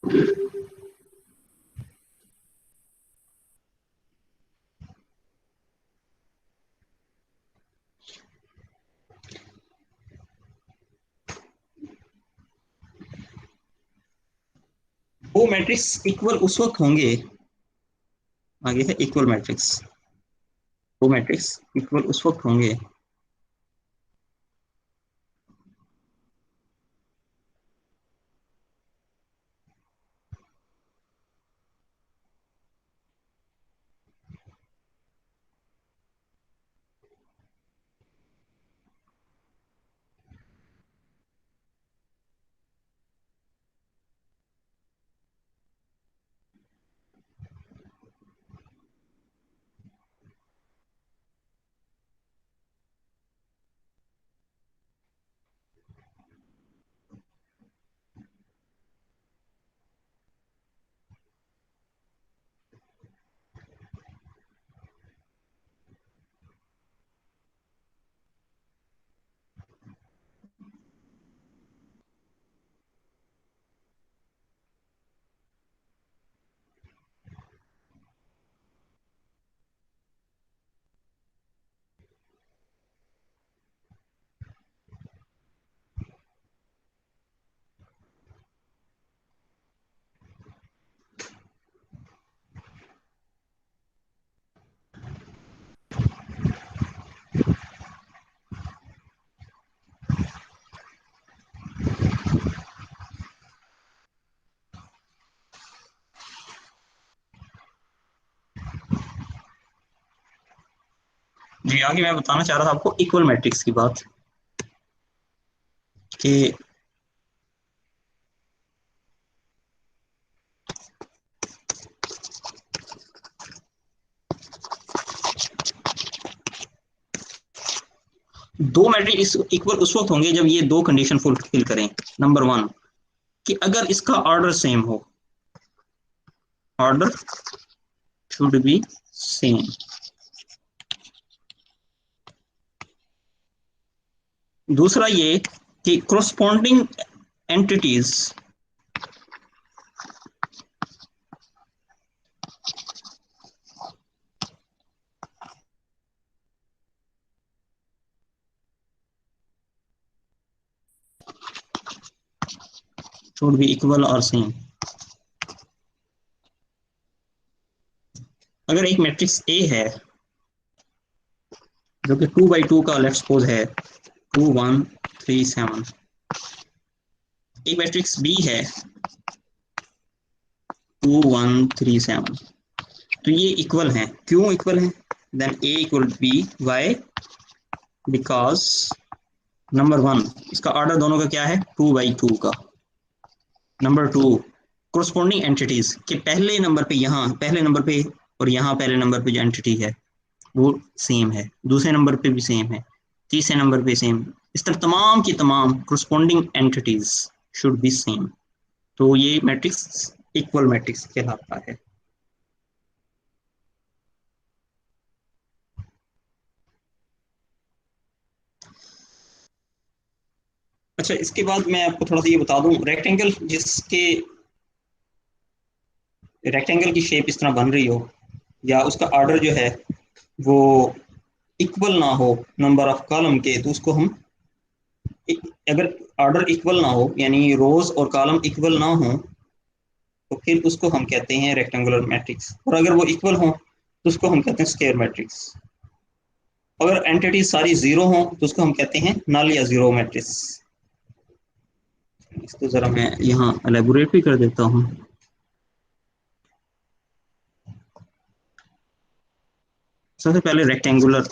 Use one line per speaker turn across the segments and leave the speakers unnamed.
वो matrix equal उस वक्त होंगे, आगे है इक्वल मैट्रिक्स, वो मैट्रिक्स इक्वल उस वक्त होंगे जी। आगे मैं बताना चाह रहा था आपको इक्वल मैट्रिक्स की बात, कि दो मैट्रिक्स इक्वल उस वक्त होंगे जब ये दो कंडीशन फुलफिल करें। नंबर वन, कि अगर इसका ऑर्डर सेम हो, ऑर्डर शुड बी सेम। दूसरा ये कि corresponding entities should be equal और सेम। अगर एक मैट्रिक्स ए है जो कि 2 by 2 का लेट्स सपोज है, 2 1 3 7, एक मैट्रिक्स बी है 2 1 3 7, तो ये इक्वल हैं। क्यों इक्वल हैं? Then A equal B, why? Because number one, इसका ऑर्डर दोनों का क्या है, 2 by 2 का। नंबर टू, कोरस्पॉन्डिंग एंटिटीज के पहले नंबर पे, यहाँ पहले नंबर पे और यहाँ पहले नंबर पे जो एंटिटी है वो सेम है, दूसरे नंबर पे भी सेम है, तीसरे नंबर पे सेम। इस तरह तमाम की तमाम corresponding entities should be same. तो ये मैट्रिक्स इक्वल मैट्रिक्स कहलाता है। अच्छा, इसके बाद मैं आपको थोड़ा सा ये बता दूं, रेक्टेंगल जिसके रेक्टेंगल की शेप इस तरह बन रही हो, या उसका ऑर्डर जो है वो इक्वल ना हो नंबर ऑफ कॉलम के, तो उसको हम, अगर ऑर्डर इक्वल ना हो यानी रोज और कॉलम इक्वल ना हो, तो फिर उसको हम कहते हैं रेक्टेंगुलर मैट्रिक्स। और अगर वो इक्वल हो तो उसको हम कहते हैं स्क्वायर मैट्रिक्स। अगर एंटिटी सारी जीरो हो तो उसको हम कहते हैं नल या जीरो मैट्रिक्स। इसको जरा मैं यहाँ एलेबोरेट भी कर देता हूँ। सबसे पहले रेक्टेंगुलर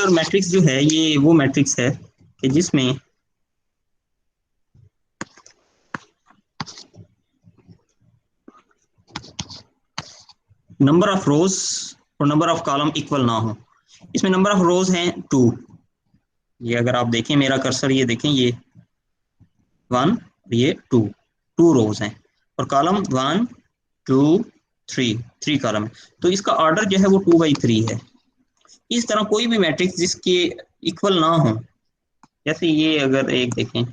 मैट्रिक्स जो है, ये वो मैट्रिक्स है कि जिसमें नंबर ऑफ रोज और नंबर ऑफ कॉलम इक्वल ना हो। इसमें नंबर ऑफ रोज हैं 2, ये अगर आप देखें मेरा कर्सर, ये देखें, ये 1, ये 2, 2 रोज हैं, और कॉलम 1 2 3, 3 कॉलम है। तो इसका ऑर्डर जो है वो 2 by 3 है। इस तरह कोई भी मैट्रिक्स जिसके इक्वल ना हो, जैसे ये अगर एक देखें,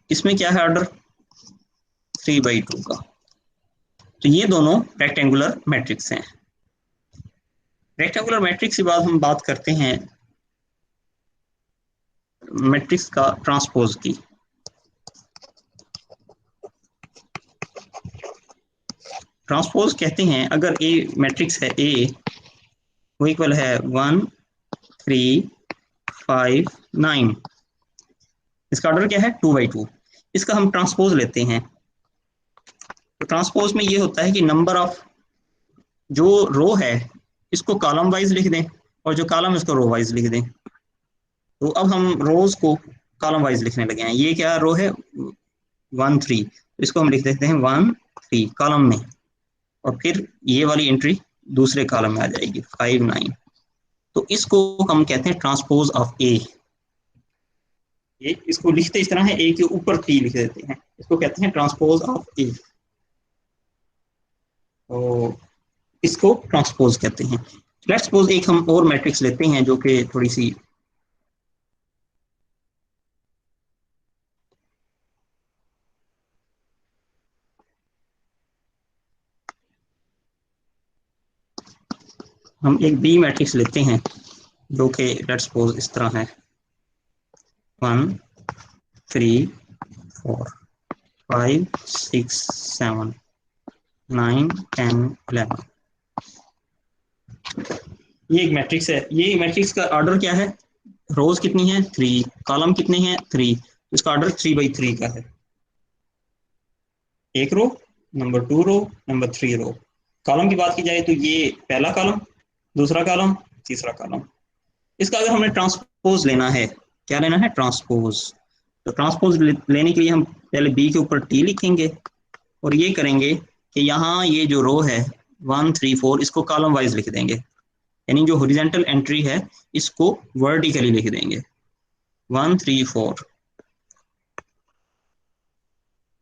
इसमें क्या है ऑर्डर 3/2 का, तो ये दोनों रेक्टेंगुलर मैट्रिक्स हैं। रेक्टेंगुलर मैट्रिक्स के बाद हम बात करते हैं मैट्रिक्स का ट्रांसपोज की। ट्रांसपोज कहते हैं अगर ए मैट्रिक्स है ए, वो इक्वल है 1 3 5 9, इसका ऑर्डर क्या है 2/2, इसका हम ट्रांसपोज लेते हैं। तो ट्रांसपोज में ये होता है कि नंबर ऑफ जो रो है इसको कॉलम वाइज लिख दें, और जो कॉलम इसको रो वाइज लिख दें। तो अब हम रोज को कॉलम वाइज लिखने लगे हैं। ये क्या रो है 1 3, तो इसको हम लिख देते हैं 1 3 कॉलम में, और फिर ये वाली एंट्री दूसरे कॉलम में आ जाएगी 5 9। तो इसको हम कहते हैं ट्रांसपोज ऑफ ए। ये इसको लिखते इस तरह है, ए के ऊपर 3 लिख देते हैं, इसको कहते हैं ट्रांसपोज ऑफ ए। तो इसको ट्रांसपोज कहते हैं। लेट्स सपोज एक हम और मैट्रिक्स लेते हैं जो कि थोड़ी सी हम एक बी मैट्रिक्स लेते हैं जो कि लेट्स सपोज इस तरह है 1 3 4 5 6 7 9 10 11। ये एक मैट्रिक्स है। ये मैट्रिक्स का ऑर्डर क्या है, रोज कितनी है 3, कॉलम कितने हैं 3, तो इसका ऑर्डर 3/3 का है। एक रो, नंबर 2 रो, नंबर 3 रो। कॉलम की बात की जाए तो ये पहला कॉलम, दूसरा कॉलम, तीसरा कॉलम। इसका अगर हमने ट्रांसपोज लेना है, क्या लेना है ट्रांसपोज, तो ट्रांसपोज लेने के लिए हम पहले बी के ऊपर टी लिखेंगे, और ये करेंगे कि यहाँ ये जो रो है 1 3 4 इसको कॉलम वाइज लिख देंगे, यानी जो हॉरिजॉन्टल एंट्री है इसको वर्टिकली लिख देंगे 1 3 4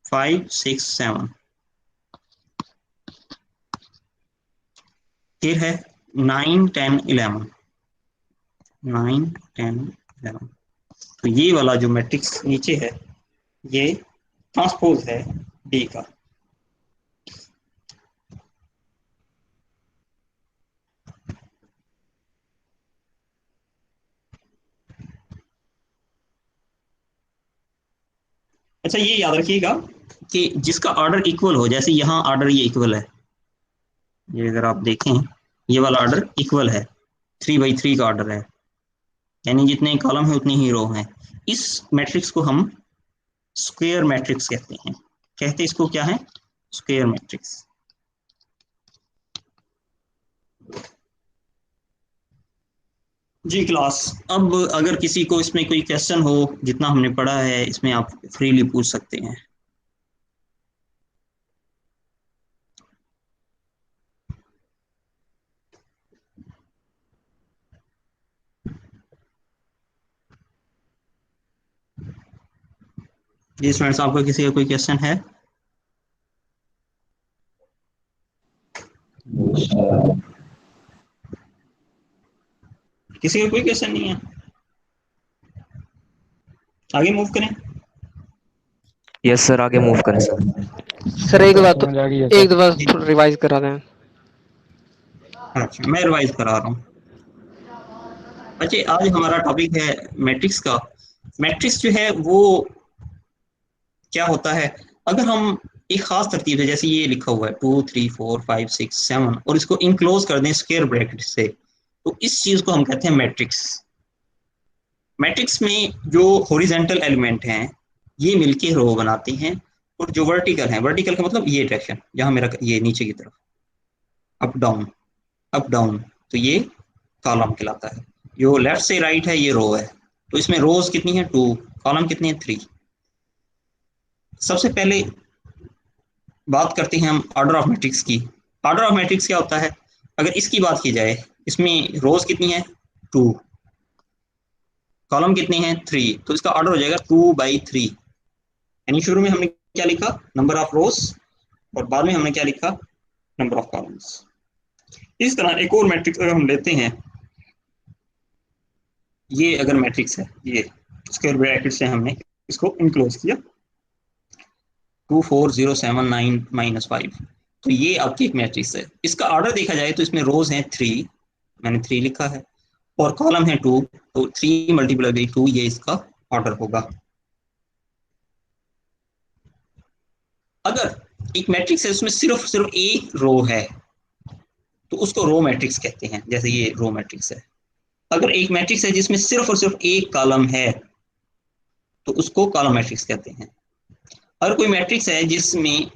5 6 7। फिर है 9 10 11, 9 10 11। तो ये वाला जो मैट्रिक्स नीचे है ये ट्रांसपोज है डी का। अच्छा ये याद रखिएगा कि जिसका ऑर्डर इक्वल हो, जैसे यहाँ ऑर्डर ये इक्वल है, ये अगर आप देखें ये वाला ऑर्डर इक्वल है 3/3 का ऑर्डर है, यानी जितने कॉलम है उतनी ही रो हैं। इस मैट्रिक्स को हम स्क्वायर मैट्रिक्स कहते हैं। कहते इसको क्या है, स्क्वायर मैट्रिक्स। जी क्लास, अब अगर किसी को इसमें कोई क्वेश्चन हो, जितना हमने पढ़ा है इसमें आप फ्रीली पूछ सकते हैं। जी स्टूडेंट्स, आपका किसी का कोई क्वेश्चन है? किसी का कोई क्वेश्चन नहीं है? आगे मूव करें।
यस सर, आगे मूव करें सर।
सर एक बात तो एक दो बार रिवाइज करा दें।
अच्छा मैं रिवाइज करा रहा हूँ। अच्छा आज हमारा टॉपिक है मैट्रिक्स का। मैट्रिक्स जो है वो क्या होता है, अगर हम एक खास तरतीब है, जैसे ये लिखा हुआ है 2 3 4 5 6 7 और इसको इनक्लोज कर दें स्क्वायर ब्रैकेट से, तो इस चीज को हम कहते हैं मैट्रिक्स। मैट्रिक्स में जो हॉरिजॉन्टल एलिमेंट हैं ये मिलके रो बनाते हैं, और जो वर्टिकल है, वर्टिकल का मतलब ये डायरेक्शन जहां मेरा ये नीचे की तरफ अप डाउन, अप डाउन, तो ये कॉलम कहलाता है। जो लेफ्ट से राइट है ये रो है। तो इसमें रोज कितनी है 2, कॉलम कितनी है 3। सबसे पहले बात करते हैं हम ऑर्डर ऑफ मैट्रिक्स की। ऑर्डर ऑफ मैट्रिक्स क्या होता है, अगर इसकी बात की जाए, इसमें रोज कितनी है 2, कॉलम कितने हैं 3, तो इसका ऑर्डर हो जाएगा 2/3। यानी शुरू में हमने क्या लिखा, नंबर ऑफ रोज, और बाद में हमने क्या लिखा नंबर ऑफ कॉलम्स। इस तरह एक और मैट्रिक्स अगर हम लेते हैं, ये अगर मैट्रिक्स है, ये स्क्वायर ब्रैकेट से हमने इसको इनक्लोज किया 24079 -5, तो ये आपकी एक मैट्रिक्स है। इसका ऑर्डर देखा जाए तो इसमें रोज हैं 3, मैंने 3 लिखा है, और कॉलम है 2, तो 3 मल्टीप्लाई बाई 2 ये इसका ऑर्डर होगा। अगर एक मैट्रिक्स है उसमें सिर्फ सिर्फ एक रो है तो उसको रो मैट्रिक्स कहते हैं, जैसे ये रो मैट्रिक्स है। अगर एक मैट्रिक्स है जिसमें सिर्फ और सिर्फ एक कॉलम है तो उसको कॉलम मैट्रिक्स कहते हैं। अगर कोई मैट्रिक्स है जिसमें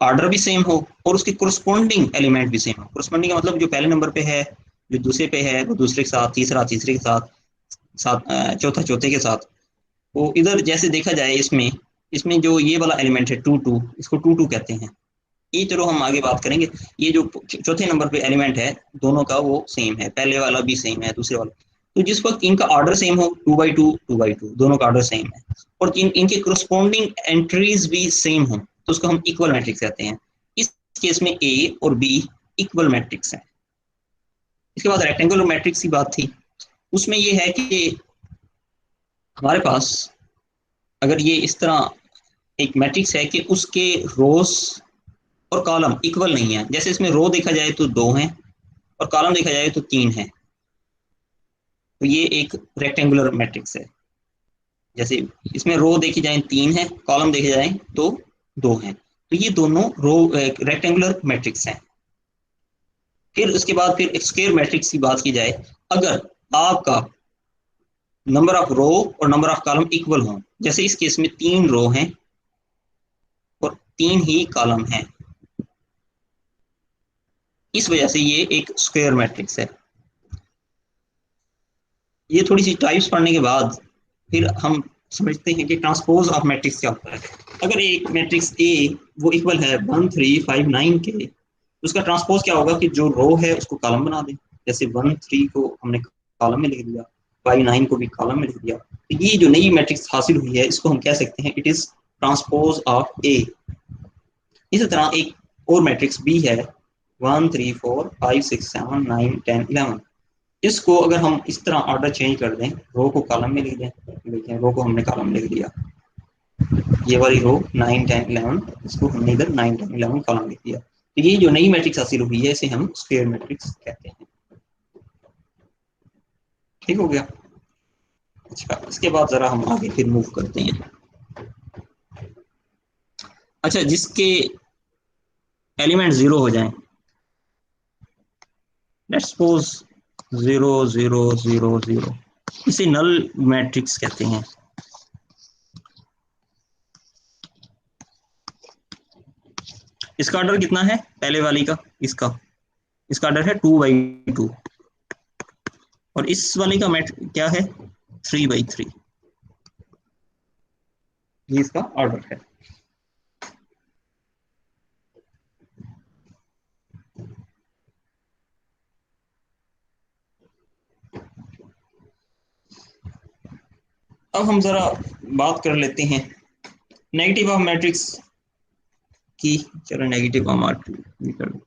ऑर्डर भी सेम हो और उसके कोरस्पॉन्डिंग एलिमेंट भी सेम हो, कोरस्पॉन्डिंग का मतलब जो पहले नंबर पे है, जो दूसरे पे है, वो दूसरे के साथ, तीसरा तीसरे के साथ, चौथा चौथे के साथ। वो इधर जैसे देखा जाए इसमें इसमें जो ये वाला एलिमेंट है 2 2, इसको 2 2 कहते हैं। ये चलो हम आगे बात करेंगे। ये जो चौथे नंबर पे एलिमेंट है दोनों का वो सेम है, पहले वाला भी सेम है, दूसरे वाला। तो जिस वक्त इनका ऑर्डर सेम हो 2 बाई 2 2 बाई 2, दोनों का ऑर्डर सेम है, और इनके कोरस्पॉन्डिंग एंट्रीज भी सेम हो तो उसको हम इक्वल मैट्रिक्स कहते हैं। इस केस में ए और बी इक्वल मैट्रिक्स है। इसके बाद रेक्टेंगुलर मैट्रिक्स की बात थी, उसमें ये है कि हमारे पास अगर ये इस तरह एक मैट्रिक्स है कि उसके रोज और कॉलम इक्वल नहीं है, जैसे इसमें रो देखा जाए तो 2 हैं और कॉलम देखा जाए तो 3 है, तो ये एक रेक्टेंगुलर मैट्रिक्स है। जैसे इसमें रो देखी जाए 3 है, कॉलम देखे जाए तो 2 हैं, तो ये दोनों रो रेक्टेंगुलर मैट्रिक्स हैं। फिर उसके बाद फिर स्क्वायर मैट्रिक्स की बात की जाए, अगर आपका नंबर ऑफ रो और नंबर ऑफ कॉलम इक्वल हों, जैसे इस केस में 3 रो हैं और 3 ही कॉलम हैं, इस वजह से ये एक स्क्वायर मैट्रिक्स है। ये थोड़ी सी टाइप्स पढ़ने के बाद फिर हम समझते हैं कि ट्रांसपोज ऑफ मैट्रिक्स क्या होता है। अगर एक मैट्रिक्स ए वो इक्वल है 1 3 5 9 के, तो उसका ट्रांसपोज क्या होगा कि जो रो है उसको कॉलम बना दें। जैसे 1 3 को हमने कॉलम में लिख दिया, 5 9 को भी कॉलम में लिख दिया, तो ये जो नई मैट्रिक्स हासिल हुई है इसको हम कह सकते हैं इट इज ट्रांसपोज ऑफ ए। इसी तरह एक और मैट्रिक्स बी है 1 3 4 5 6 7 9 10 11, इसको अगर हम इस तरह ऑर्डर चेंज कर दें, रो को कॉलम में लिख दें, देखें रो को हमने कॉलम में लिख दिया, ये वाली रो 9 10 11, इसको हमने इधर 9 10 11 कॉलम लिख दिया, तो ये जो नई मैट्रिक्स हासिल हुई है इसे हम स्क्वायर मैट्रिक्स कहते हैं। ठीक हो गया। अच्छा, इसके बाद जरा हम आगे फिर मूव करते हैं। अच्छा, जिसके एलिमेंट 0 हो जाएं, लेट्स सपोज 0 0 0 0, इसे नल मैट्रिक्स कहते हैं। इसका ऑर्डर कितना है पहले वाली का, इसका ऑर्डर है 2 बाई 2, और इस वाले का मैट क्या है 3 बाई 3, ये इसका ऑर्डर है। अब हम जरा बात कर लेते हैं नेगेटिव ऑफ मैट्रिक्स की। चलो नेगेटिव ऑफ मैट्रिक्स कर दो।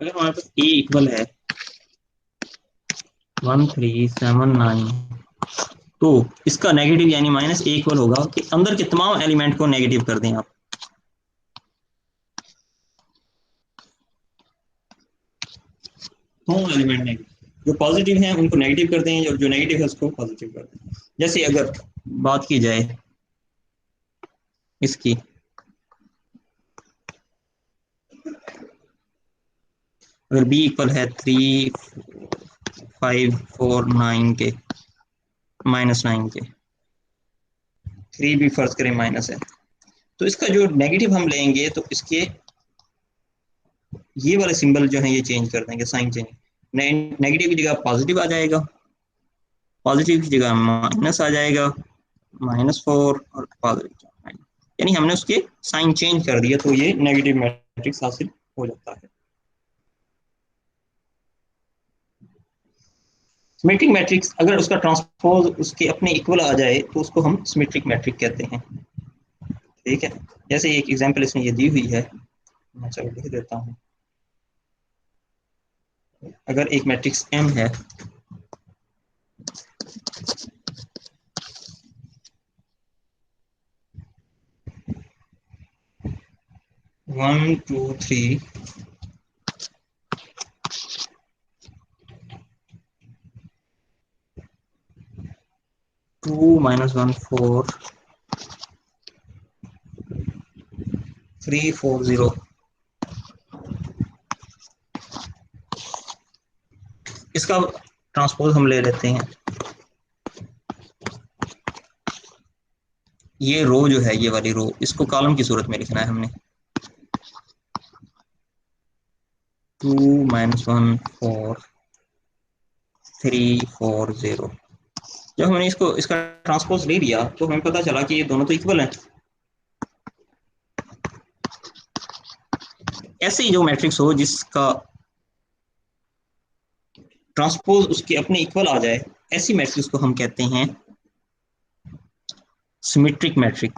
अगर हमारे पास ए इक्वल है 1 3 7 9, तो इसका नेगेटिव यानी -a इक्वल होगा कि अंदर के तमाम एलिमेंट को नेगेटिव कर दें आप। तमाम एलिमेंट नेगेटिव, जो पॉजिटिव हैं उनको नेगेटिव कर दें और जो नेगेटिव है उसको पॉजिटिव कर दें। जैसे अगर बात की जाए इसकी, अगर b इक्वल है 3 5 4 9 के, -9 के, 3 भी फर्ज करें माइनस है, तो इसका जो नेगेटिव हम लेंगे तो इसके ये वाले सिंबल जो है ये चेंज कर देंगे, साइन चेंज, नेगेटिव की जगह पॉजिटिव आ जाएगा, पॉजिटिव की जगह माइनस आ जाएगा, -4, और पॉजिटिव, यानी हमने उसके साइन चेंज कर दिया तो ये नेगेटिव मैट्रिक्स हासिल हो जाता है। सिमेट्रिक मैट्रिक्स अगर उसका ट्रांसपोज उसके अपने इक्वल आ जाए तो उसको हम सिमेट्रिक मैट्रिक कहते हैं। ठीक है, जैसे एक एग्जांपल इसमें ये दी हुई है, मैं चलो लिख देता हूँ। अगर एक मैट्रिक्स M है, वन टू थ्री, 2 - 1 4 3 4 0, इसका ट्रांसपोज हम ले लेते हैं। ये रो जो है, ये वाली रो, इसको कॉलम की सूरत में लिखना है हमने। 2 - 1 4 3 4 0। जब हमने इसका ट्रांसपोज ले लिया तो हमें पता चला कि ये दोनों तो इक्वल हैं। ऐसे ही जो मैट्रिक्स हो जिसका ट्रांसपोज उसके अपने इक्वल आ जाए, ऐसी मैट्रिक्स को हम कहते हैं symmetric matric.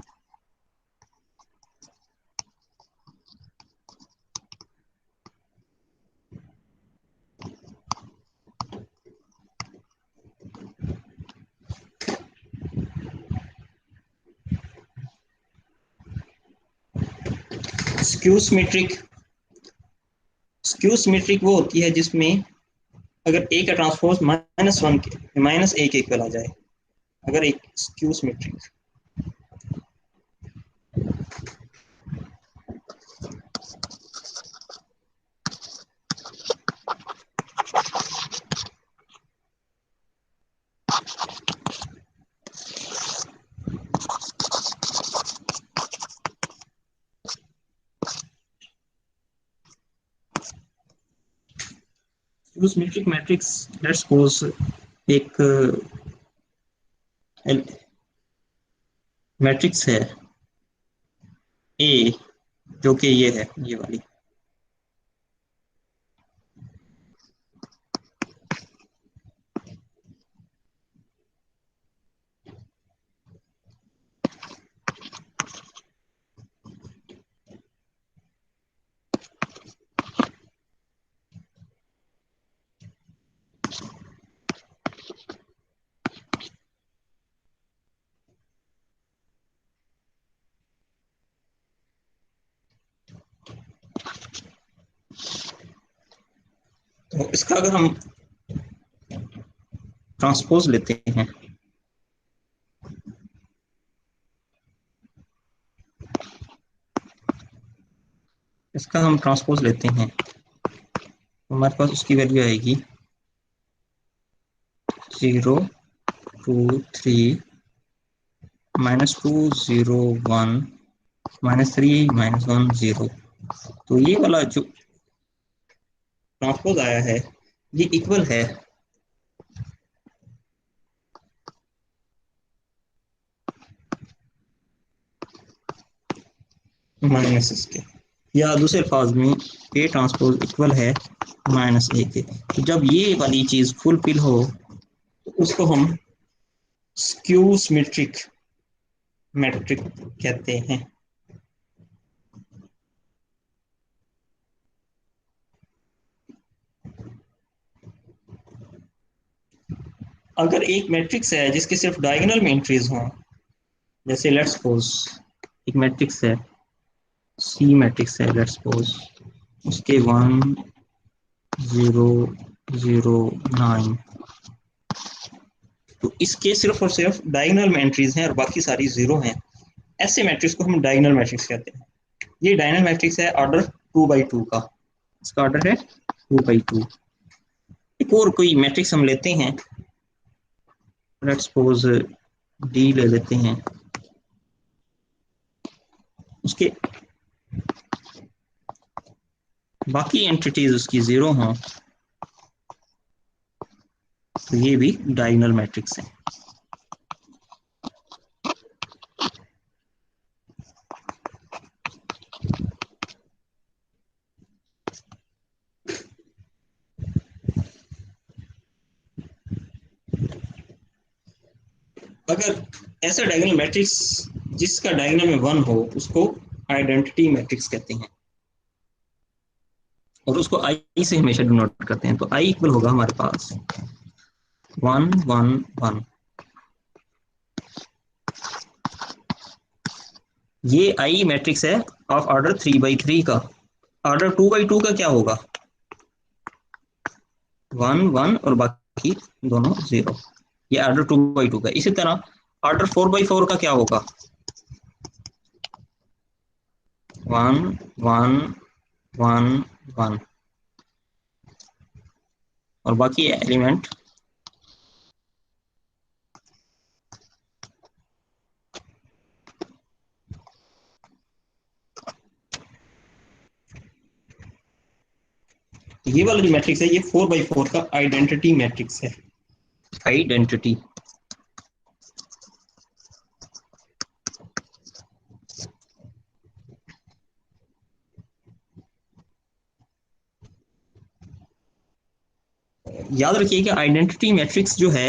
Skew symmetric, skew symmetric वो होती है जिसमें अगर ए का ट्रांसपोज -1 के -a के इक्वल आ जाए, अगर एक skew symmetric. Skew symmetric matrix, let's suppose एक मैट्रिक्स है ए, जो कि ये है, ये वाली। तो इसका अगर हम ट्रांसपोज लेते हैं, इसका हम ट्रांसपोज लेते हैं तो हमारे पास उसकी वैल्यू आएगी 0 2 3 -2 0 1 -3 -1 0। तो ये वाला जो ट्रांसपोज आया है ये इक्वल है माइनस इसके, या दूसरे अल्फाज में ए ट्रांसपोज इक्वल है -a के। तो जब ये वाली चीज फुलफिल हो तो उसको हम स्क्यू सिमेट्रिक मैट्रिक कहते हैं। अगर एक मैट्रिक्स है जिसके सिर्फ डायगोनल में एंट्रीज हों, जैसे लेट्स सपोज एक मैट्रिक्स है, सी मैट्रिक्स है, लेट्स सपोज उसके 1 0 0 9, तो इसके सिर्फ और सिर्फ डायगोनल में एंट्रीज हैं और बाकी सारी जीरो हैं। ऐसे मैट्रिक्स को हम डायगोनल मैट्रिक्स कहते हैं। ये डायगोनल मैट्रिक्स है ऑर्डर 2/2 का, इसका ऑर्डर है 2/2। एक और कोई मैट्रिक्स हम लेते हैं, लेट्स सपोज डी ले लेते हैं, उसके बाकी एंटिटीज उसकी जीरो हों, तो ये भी डायगोनल मैट्रिक्स है। अगर ऐसा डायगोनल मैट्रिक्स जिसका डायगोनल में 1 हो उसको आइडेंटिटी मैट्रिक्स कहते हैं, और उसको आई से हमेशा डिनोट करते हैं। तो आई इक्वल होगा हमारे पास 1 1 1। ये आई मैट्रिक्स है ऑफ ऑर्डर 3/3 का। ऑर्डर 2/2 का क्या होगा? 1 1 और बाकी दोनों 0। ये ऑर्डर 2/2 का। इसी तरह ऑर्डर 4/4 का क्या होगा? 1 1 1 1 और बाकी एलिमेंट ये वाला जो मैट्रिक्स है ये 4/4 का आइडेंटिटी मैट्रिक्स है। आइडेंटिटी याद रखिए कि आइडेंटिटी मैट्रिक्स जो है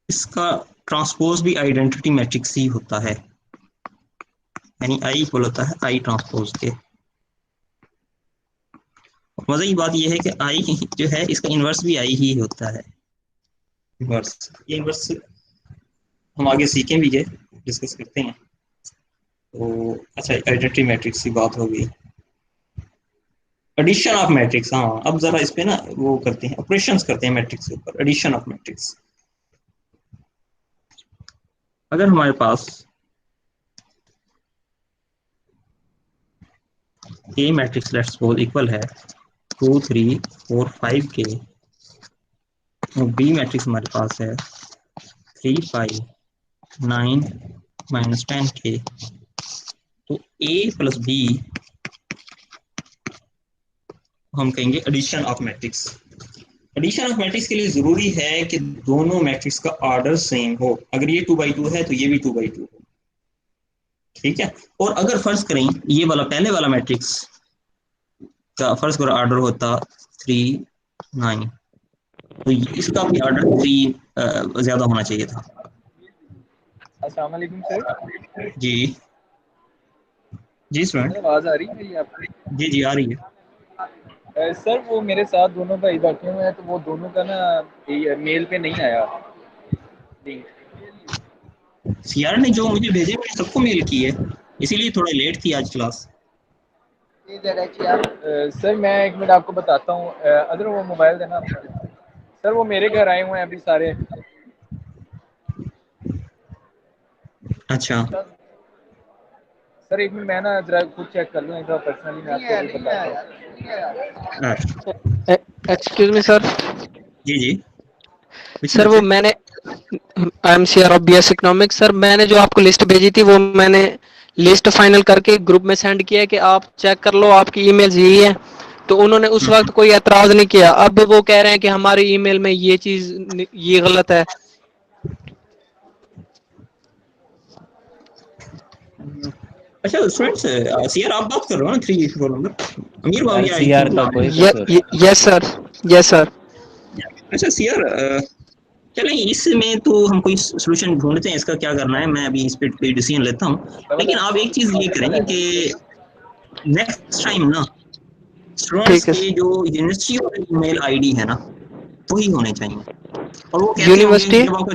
इसका ट्रांसपोज भी आइडेंटिटी मैट्रिक्स ही होता है, यानी आई इक्वल होता है आई ट्रांसपोज के। मजे की बात यह है कि आई जो है इसका इन्वर्स भी आई ही होता है। इन्वर्स, ये इन्वर्स हम आगे सीखेंगे, डिस्कस करते हैं। तो अच्छा, आइडेंटिटी मैट्रिक्स की बात होगी। एडिशन ऑफ मैट्रिक्स, हाँ अब जरा इस पे ना वो करते हैं, ऑपरेशंस करते हैं मैट्रिक्स के ऊपर, एडिशन ऑफ मैट्रिक्स। अगर हमारे पास ए मैट्रिक्स लेट्स सपोज इक्वल है 2 3 4 5 के, और बी मैट्रिक्स हमारे पास है 3 5 9 -10 के, तो ए प्लस बी हम कहेंगे addition of matrix. Addition of matrix के लिए जरूरी है कि दोनों मैट्रिक्स का ऑर्डर सेम हो। अगर ये 2/2 है तो ये भी 2/2 हो, ठीक है। और अगर फर्ज करें ये वाला पहले वाला मैट्रिक्स का फर्ज करो ऑर्डर होता 3 9, तो इसका भी ऑर्डर 3 ज्यादा होना चाहिए था।
अस्सलाम वालेकुम सर।
जी जी स्टूडेंट,
आवाज आ रही है मेरी आपको?
जी जी आ रही है।
सर वो मेरे साथ दोनों भाई बैठे हुए हैं, तो वो दोनों का ना मेल पे नहीं आया लिंक।
सीआर ने जो मुझे भेजे मैंने सबको मेल की है, इसीलिए थोड़ा लेट थी आज क्लास।
सर मैं 1 मिनट आपको बताता हूँ। अदर वो मोबाइल देना अपना। सर वो मेरे घर आए हुए हैं अभी सारे।
अच्छा
सर 1 मिनट मैं ना जरा खुद चेक कर लूँ, एक बार पर्सनली मैं आपको भी बताता हूँ।
Excuse me sir.
जी जी
सर वो मैंने I am CR of BS economics. Sir मैंने जो आपको लिस्ट भेजी थी वो मैंने लिस्ट फाइनल करके ग्रुप में सेंड किया है कि आप चेक कर लो, आपकी ईमेल यही है। तो उन्होंने उस वक्त कोई एतराज नहीं किया। अब वो कह रहे हैं कि हमारी ईमेल में ये चीज ये गलत है।
अच्छा स्टूडेंट्स, सीआर आप बात कर रहे हो ना 3 4 नंबर, अमीर भाभी आई
सीआर का कोई
यस सर, यस सर।
अच्छा सीआर, चलें इसमें तो हम कोई सोल्यूशन ढूंढते हैं, इसका क्या करना है, मैं अभी इस पे कोई डिसीजन लेता हूँ। लेकिन आप एक चीज ये करेंगे कि नेक्स्ट टाइम ना स्टूडेंट्स
ठीक है
के जो यूनिवर्सिटी और ईमेल आईडी है ना वही होने चाहिए। और वो कैसे होंगे?
यूनिवर्सिटी।
जब आपको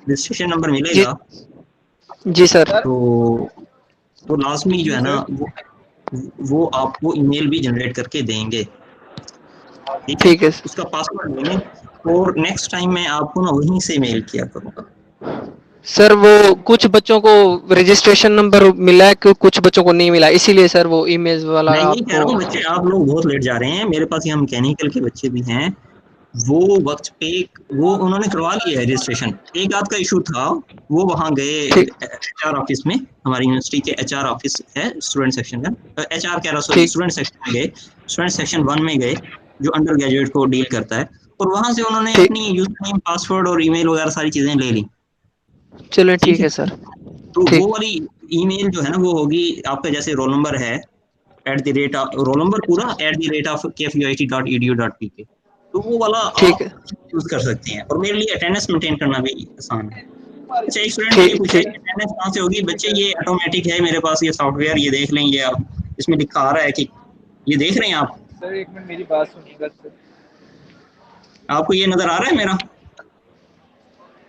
रजिस्ट्रेशन नंबर
जी
मिलेगा
जी सर।
तो लाजमी जो है ना वो आपको ईमेल भी जनरेट करके देंगे, ठीक है।
ठीक है
उसका पासवर्ड देंगे और नेक्स्ट टाइम मैं आपको ना वहीं से मेल किया करूँगा।
सर। वो कुछ बच्चों को रजिस्ट्रेशन नंबर मिला है, कुछ बच्चों को नहीं मिला, इसीलिए सर वो ईमेल वाला
मैं यही कह
आपको।
रहा हूँ बच्चे आप लोग बहुत लेट जा रहे हैं। मेरे पास यहाँ मैकेनिकल के बच्चे भी हैं, वो वक्त पे वो उन्होंने करवा लिया है रजिस्ट्रेशन। एक आध का इशू था, वो वहाँ गए
ठीक
एचआर ऑफिस में, हमारी यूनिवर्सिटी के एचआर ऑफिस है स्टूडेंट सेक्शन का, एचआर कह रहा सॉरी,
ठीक
स्टूडेंट सेक्शन में गए, स्टूडेंट सेक्शन 1 में गए जो अंडर ग्रेजुएट को डील करता है, और वहां से उन्होंने
ठीक।
अपनी यूजर नेम पासवर्ड और ईमेल वगैरह सारी चीजें ले ली,
चलिए
ठीक
ठीक
है।
है सर।
तो
ठीक।
वो वाली ईमेल जो है ना वो होगी आपका, जैसे रोल नंबर है @ रोल नंबर पूरा @kfuit.edu.pk, तो वो वाला
ठीक है।
आप यूज कर सकते हैं। और मेरे लिए अटेंडेंस मेंटेन करना भी आसान है। अच्छा, एक स्टूडेंट ने ये
ठीक
पूछा
ठीक
कि अटेंडेंस कहाँ से होगी? बच्चे ये ऑटोमेटिक है मेरे पास, ये सॉफ्टवेयर, ये देख लें, ये आप इसमें लिखा आ रहा है कि ये देख रहे हैं आप,
सर एक मिनट मेरी बात सुनिएगा सर।
आपको ये नजर आ रहा है मेरा?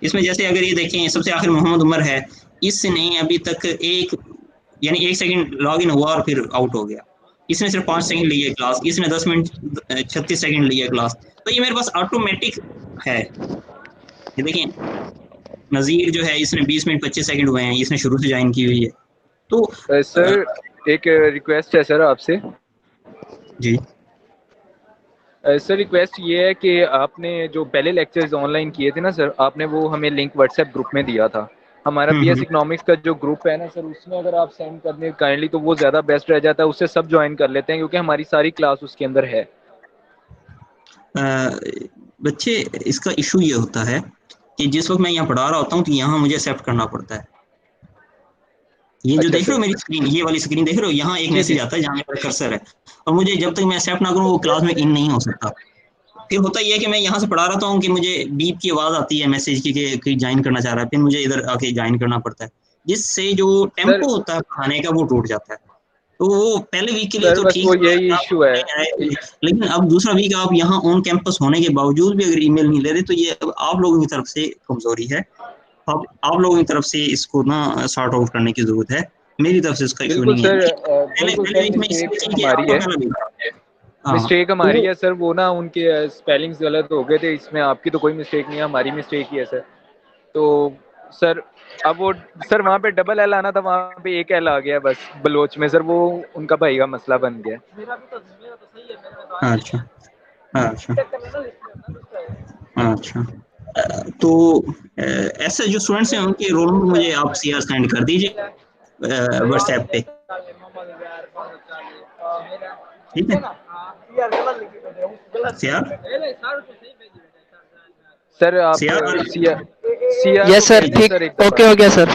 इसमें जैसे अगर ये देखें सबसे आखिर मोहम्मद उमर है, इसने अभी तक एक यानी 1 सेकंड लॉग इन हुआ और फिर आउट हो गया। इसने सिर्फ 5 सेकंड ली है क्लास, इसने 10 मिनट 36 सेकंड ली है क्लास। तो ये मेरे पास ऑटोमेटिक है। ये देखिए नज़ीर जो है इसने 20 मिनट 25 सेकंड हुए हैं, इसने शुरू से ज्वाइन की हुई है। तो
सर एक रिक्वेस्ट है सर आपसे।
जी
सर रिक्वेस्ट ये है कि आपने जो पहले लेक्चर्स ऑनलाइन किए थे ना सर, आपने वो हमें लिंक व्हाट्सएप ग्रुप में दिया था। हमारा बीएस
हम्म।
इकोनॉमिक्स का जो ग्रुप है ना सर, उसमें अगर आप सेंड कर दें काइंडली तो वो ज़्यादा बेस्ट रह जाता है, उससे सब ज्वाइन कर लेते हैं क्योंकि हमारी सारी क्लास उसके अंदर है।
बच्चे इसका इशू ये होता है कि जिस वक्त मैं यहाँ पढ़ा रहा होता हूँ तो यहाँ मुझे एक्सेप्ट करना पड़ता है। ये जो
अच्छा
देख रहे हो
सर।
मेरी स्क्रीन, ये वाली स्क्रीन देख रहे हो, यहाँ एक
जी जी।
मैसेज आता है जहाँ मेरा कर्सर है, और मुझे जब तक मैं एक्सेप्ट ना करूँ वो क्लास में इन नहीं हो सकता। फिर होता ये है कि मैं यहाँ से पढ़ा रहा हूँ कि मुझे बीप की आवाज़ आती है मैसेज की कि ज्वाइन करना चाह रहा है, फिर मुझे इधर आके ज्वाइन करना पड़ता है, जिससे जो
सर
टेम्पो होता है पढ़ाने का वो टूट जाता है। तो वो पहले वीक के लिए
सर
तो
बस
ठीक
वो
है,
यही
आप
इशू है।
आए थे, लेकिन अब दूसरा वीक आप यहाँ ऑन कैंपस होने के बावजूद भी अगर ईमेल नहीं ले रहे तो ये अब आप लोगों की तरफ से कमजोरी है। अब आप लोगों की तरफ से इसको ना सॉर्ट आउट करने की जरूरत है, मेरी तरफ से इसका इशू
बिल्कुल
नहीं है।
सर।
पहले
बिल्कुल
पहले
सर,
वीक में इसलिए
मिस्टेक
चाहिए कि
हमारी
आपका
है।
पहला वीक। हाँ
मिस्टेक हमारी
तो
है सर, वो ना उनके स्पेलिंग्स गलत हो गए थे, इसमें आपकी तो कोई मिस्टेक नहीं है, हमारी मिस्टेक ही है सर। तो सर अब वो सर वहाँ पे डबल एल आना था, वहाँ पे एक एल आ गया बस बलोच में सर, वो उनका भाई का मसला बन गया।
अच्छा अच्छा अच्छा। तो ऐसे जो स्टूडेंट्स हैं उनके रोल नंबर मुझे आप सीआर सेंड कर दीजिए व्हाट्सएप पे, ठीक है सीआर?
सर आप
सीआर
सीआर को
यस सर,
भेजिए
ठीक,
सर एक दफ़ा।
ओके हो गया सर।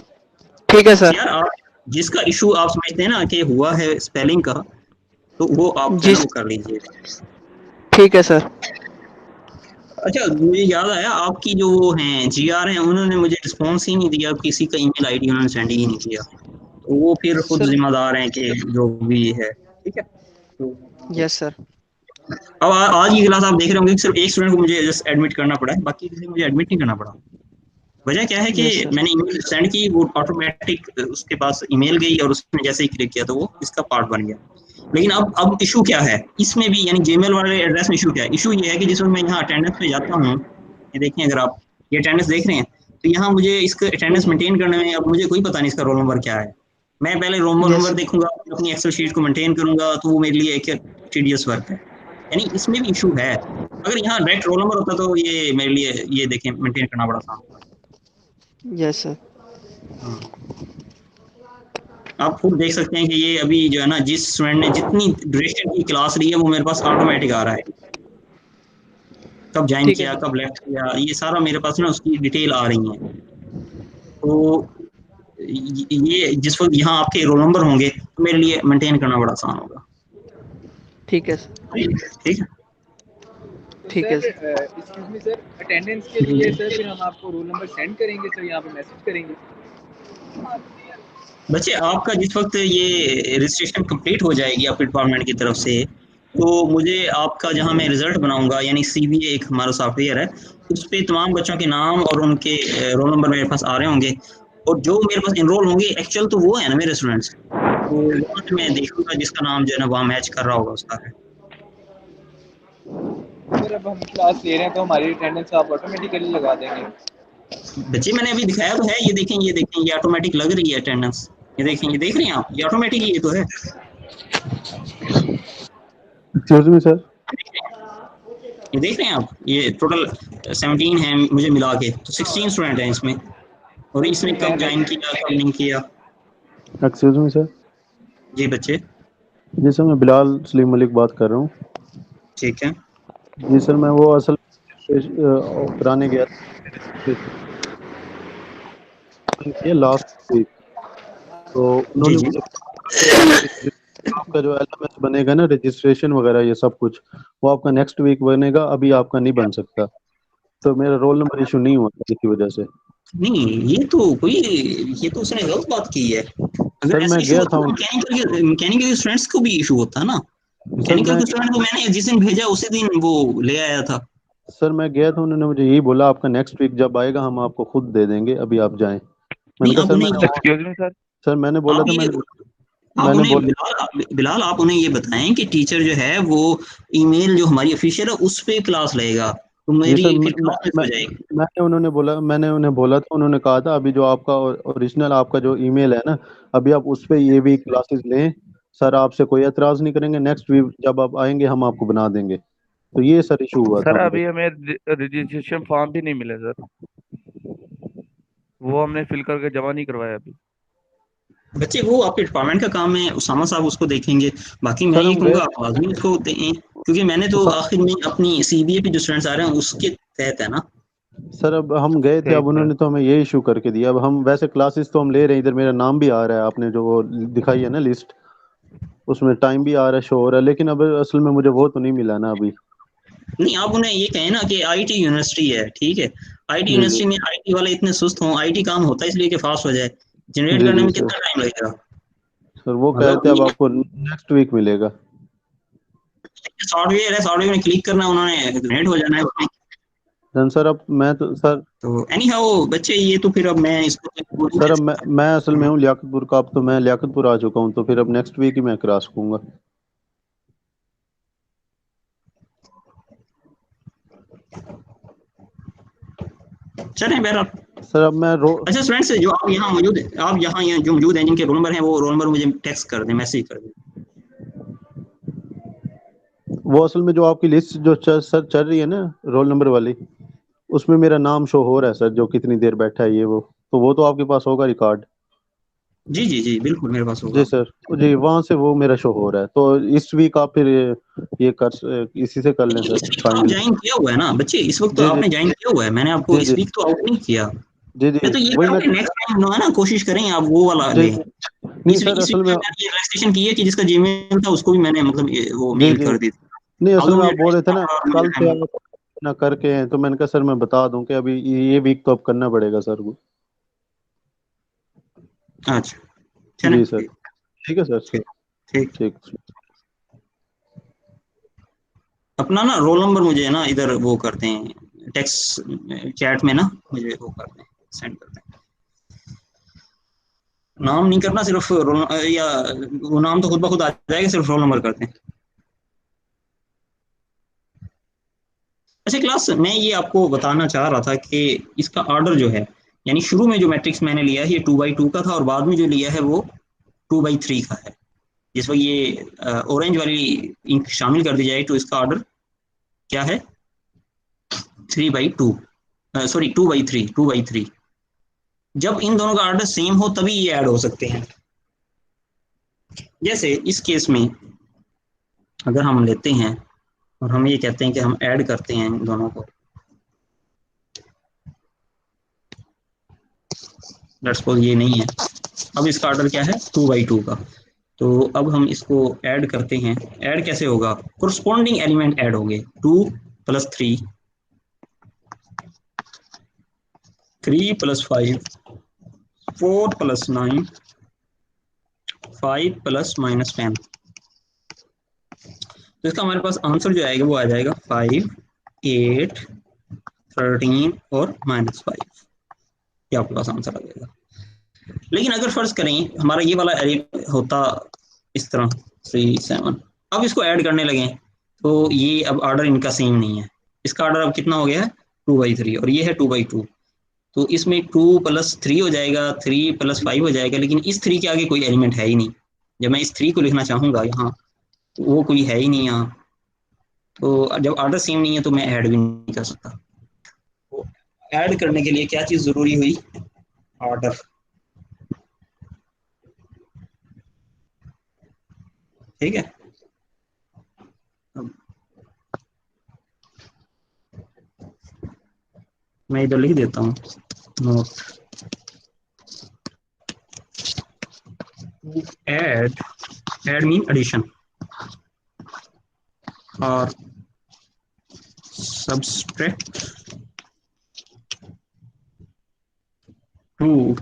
ठीक है सर।
सीआर आप जिसका इशू आप समझते हैं ना कि हुआ है स्पेलिंग का, तो वो आप जो है
जी
ना वो कर लीजिए।
ठीक है सर।
अच्छा, मुझे याद आया आपकी जो वो हैं जीआर हैं, उन्होंने मुझे रिस्पॉन्स ही नहीं दिया, किसी का ईमेल आईडी उन्होंने सेंड ही नहीं किया, तो वो फिर खुद
सर
जिम्मेदार हैं कि जो भी है, ठीक है। तो
यस सर।
अब आज की क्लास आप देख रहे होंगे कि सिर्फ एक स्टूडेंट को मुझे जस्ट एडमिट करना पड़ा है, बाकी किसी को मुझे एडमिट नहीं करना पड़ा। वजह क्या है कि
यस सर।
मैंने ईमेल सेंड की, वो ऑटोमेटिक उसके पास ईमेल गई और उसने जैसे ही क्लिक किया तो वो इसका पार्ट बन गया। लेकिन अब इशू क्या है इसमें भी, यानी जीमेल वाले एड्रेस में इशू क्या है? इशू ये है कि जिस वक्त मैं यहाँ अटेंडेंस पे जाता हूँ, ये देखें अगर आप ये अटेंडेंस देख रहे हैं, तो यहाँ मुझे इसका अटेंडेंस मेंटेन करने में अब मुझे कोई पता नहीं इसका रोल नंबर क्या है। मैं पहले रोल
यस
नंबर देखूंगा, अपनी एक्सेल शीट को मेंटेन करूंगा, तो वो मेरे लिए एक टीडियस वर्क है। यानी इसमें भी इशू है। अगर यहाँ डायरेक्ट रोल नंबर होता तो ये मेरे लिए, ये देखें, मेंटेन करना बड़ा आसान होता।
Yes sir.
हाँ, आप खुद देख सकते हैं कि ये अभी जो है ना, जिस स्टूडेंट ने जितनी ड्यूरेशन की क्लास ली है वो मेरे पास ऑटोमेटिक आ रहा है, कब ज्वाइन
ठीक है
किया,
सर।
कब लेफ्ट किया, ये सारा मेरे पास ना उसकी डिटेल आ रही है। तो ये जिस वक्त यहाँ आपके रोल नंबर होंगे तो मेरे लिए मेंटेन करना बड़ा आसान होगा।
ठीक है सर।
ठीक है
तो
ठीक है
sir
sir.
Excuse me sir, attendance के
जी
लिए
जी।
सर फिर हम आपको रोल नंबर सेंड करेंगे सर, यहाँ पे मैसेज करेंगे।
बच्चे आपका जिस वक्त ये रजिस्ट्रेशन कंप्लीट हो जाएगी आपके डिपार्टमेंट की तरफ से, तो मुझे आपका जहां मैं रिजल्ट बनाऊंगा, यानी सीबीए एक हमारा सॉफ्टवेयर है, उस पे तमाम बच्चों के नाम और उनके रोल नंबर मेरे पास आ रहे होंगे, और जो मेरे पास इनरोल होंगे एक्चुअल तो वो है ना मेरे स्टूडेंट्स, तो वहाँ से मैं देखूंगा जिसका नाम जो है ना वहाँ मैच कर रहा होगा उसका है।
सर अब हम क्लास ले रहे हैं तो हमारी अटेंडेंस आप ऑटोमेटिकली लगा देंगे।
बच्चे मैंने अभी दिखाया तो है, ये देखें, ये देखें, ये ऑटोमेटिक लग रही है अटेंडेंस, ये देखें, ये देख रहे हैं आप, ये ऑटोमेटिक ही ये तो है।
Excuse me sir.
ये देख रहे हैं आप, ये टोटल 17 है मुझे मिला के, तो 16 स्टूडेंट हैं इसमें, और इसमें कब ज्वाइन किया कब नहीं किया।
Excuse me sir.
जी बच्चे।
जी सर, मैं बिलाल सलीम मलिक बात कर रहा हूँ।
ठीक है।
जी सर, मैं वो असल कराने गया था लास्ट वीक, तो
जी
उन्होंने
जी।
मुझे आपका जो एलएमएस बनेगा ना, रजिस्ट्रेशन वगैरह ये सब कुछ, वो आपका नेक्स्ट वीक बनेगा, अभी आपका नहीं बन सकता। तो मेरा रोल नंबर इशू नहीं हुआ था इसी वजह से।
नहीं, ये तो उसने गलत बात की है। अगर
सर
ऐसा
मैं
इशू
गया
होता
था
तो मैकेनिकल के स्टूडेंट्स को भी इशू होता ना।
सर
मैकेनिकल
मैं
के स्टूडेंट को मैंने जिस दिन भेजा उसी दिन वो ले आया था।
सर मैं गया था, उन्होंने मुझे यही बोला आपका नेक्स्ट वीक जब आएगा हम आपको खुद दे देंगे, अभी आप जाएं। मैंने
नहीं,
कहा
आप
सर
उन्हें
मैंने
एक्सक्यूज मी सर।
सर मैंने बोला
आप
था
ये आप
मैंने
उन्हें
बोला
बिलाल आप उन्हें ये बताएं कि टीचर जो है वो ईमेल जो हमारी ऑफिशियल है उस पे क्लास लेगा, तो
जी
मेरी
सर।
फिर क्लास मिस हो जाएगी।
मैंने उन्हें बोला था, उन्होंने कहा था अभी जो आपका ओरिजिनल आपका जो ईमेल है ना, अभी आप उस पे ये भी क्लासेस लें, सर आपसे कोई एतराज नहीं करेंगे, नेक्स्ट वीक जब आप आएंगे हम आपको बना देंगे। तो ये सर इशू हुआ था
सर
मेरे।
अभी हमें रजिस्ट्रेशन फॉर्म भी नहीं मिले सर, वो हमने फिल करके जमा नहीं करवाया अभी।
बच्चे वो आपके डिपार्टमेंट का काम है, उसामा साहब उसको देखेंगे। बाकी मैं
सर
ये
हम गए
कहूँगा आप आदमी उसको दें, क्योंकि मैंने तो
स-
आखिर में अपनी सीबीए पे जो स्टूडेंट्स आ रहे हैं उसके तहत है ना।
सर अब हम गए थे, अब
ठीक है।
उन्होंने तो हमें ये इशू करके दिया। अब हम वैसे क्लासेस तो हम ले रहे हैं, इधर मेरा नाम भी आ रहा है, आपने जो वो दिखाई है ना लिस्ट, उसमें टाइम भी आ रहा है, शो हो रहा है, लेकिन अब असल में मुझे वो तो नहीं मिला ना अभी।
नहीं, आप उन्हें ये कहें ना कि आईटी यूनिवर्सिटी है, ठीक है। आईटी
जी जी
यूनिवर्सिटी में आईटी वाले इतने सुस्त हों, आईटी काम होता है इसलिए कि फास्ट हो जाए, जनरेट
जी
करने
जी
में
सर।
कितना टाइम लगेगा।
सर वो कह रहे
मतलब
थे अब
ये
आपको नेक्स्ट वीक मिलेगा।
सॉफ्टवेयर है, सॉफ्टवेयर में क्लिक करना है, उन्होंने जनरेट हो जाना है उसमें।
धन सर अब मैं तो
तो एनी हाउ बच्चे, ये तो फिर अब मैं इसको तो बोल नहीं
सर अब
सकता।
मैं असल में हूँ लियाकतपुर का, अब तो मैं लियाकतपुर आ चुका हूँ, तो फिर अब नेक्स्ट वीक ही मैं करा सकूंगा।
चलें बहरहाल।
सर अब मैं
अच्छा स्टूडेंट्स, जो आप यहाँ मौजूद हैं, आप यहाँ जो मौजूद हैं जिनके रोल नंबर हैं, वो रोल नंबर मुझे टेक्स्ट कर दें, मैसेज कर दें।
वो असल में जो आपकी लिस्ट जो सर चल रही है ना, रोल नंबर वाली, उसमें मेरा नाम शो हो रहा है सर, जो कितनी देर बैठा है ये वो तो आपके पास होगा रिकॉर्ड।
जी जी जी, बिल्कुल मेरे पास
जी
होगा।
सर। जी वहाँ से वो मेरा शो हो रहा है, तो इस वीक आप फिर ये इसी से कर लें
नहीं,
सर
इस वीक तो आप
फाइनल।
ज्वाइन किया हुआ है ना बच्चे, इस वक्त तो
जी जी
आपने ज्वाइन किया हुआ है, मैंने आपको
जी
इस
जी
वीक तो आउट नहीं किया।
जी जी
मैं तो ये
वही
कह रहा हूँ
मैं
कि नेक्स्ट टाइम जो है ना, कोशिश करें आप वो वाला
जी
लें।
जी नहीं सर
इस
असल
वीक
में।
में मैंने ये रजिस्ट्रेशन की है कि जिसका जीमेल था उसको भी मैंने मतलब वो
जी
मेल
जी
कर दी थी।
नहीं असल
although
में
मुझे
आप बोल रहे थे ना कल से
टाइम।
आप ना करके हैं, तो मैंने कहा सर मैं बता दूं कि अभी ये वीक तो अब करना पड़ेगा सर को।
अच्छा, चलें
जी सर।
ठीक।
ठीक है सर।
ठीक ठीक।
ठीक।
अपना ना रोल नंबर मुझे ना इधर वो करते हैं, टेक्स्ट चैट में ना मुझे वो करते हैं, सेंड करते हैं। नाम नहीं करना, सिर्फ रोल या वो नाम तो खुद ब खुद आ जाएगा, सिर्फ रोल नंबर करते हैं। अच्छा क्लास, मैं ये आपको बताना चाह रहा था कि इसका ऑर्डर जो है, यानी शुरू में जो मैट्रिक्स मैंने लिया है ये 2x2 का था, और बाद में जो लिया है वो 2x3 का है। जिस वक्त ये ऑरेंज वाली इंक शामिल कर दी जाए तो इसका ऑर्डर क्या है, 3x2, सॉरी 2x3। जब इन दोनों का ऑर्डर सेम हो तभी ये ऐड हो सकते हैं। जैसे इस केस में अगर हम लेते हैं और हम ये कहते हैं कि हम ऐड करते हैं इन दोनों को, लेट्स सपोज ये नहीं है, अब इसका ऑर्डर क्या है 2x2 का। तो अब हम इसको ऐड करते हैं। ऐड कैसे होगा, कोरस्पॉन्डिंग एलिमेंट ऐड होंगे, 2 + 3, 3 + 5, 4 + 9, 5 ± 10। तो इसका हमारे पास आंसर जो आएगा वो आ जाएगा 5, 8, 13 और -5। ये आपके पास आंसर आ जाएगा। लेकिन अगर फर्ज करें हमारा ये वाला एरे होता इस तरह 3, 7, अब इसको ऐड करने लगे तो ये अब ऑर्डर इनका सेम नहीं है। इसका ऑर्डर अब कितना हो गया है 2x3, और ये है 2x2। तो इसमें 2 + 3 हो जाएगा, 3 + 5 हो जाएगा, लेकिन इस 3 के आगे कोई एलिमेंट है ही नहीं। जब मैं इस 3 को लिखना चाहूंगा यहाँ, तो वो कोई है ही नहीं यहाँ। तो जब ऑर्डर सेम नहीं है तो मैं ऐड भी नहीं कर सकता। तो ऐड करने के लिए क्या चीज़ ज़रूरी हुई, ऑर्डर। ठीक है। अब मैं इधर लिख देता हूँ, note to add Add mean addition. Or subtract two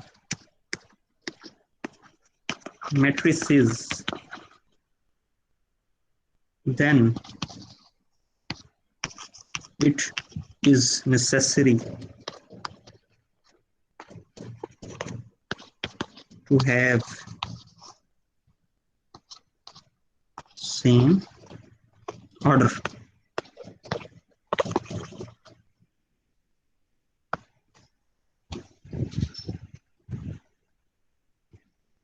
matrices, then it is necessary to have same order.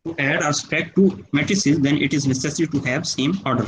To add or subtract two matrices, then it is necessary to have same order.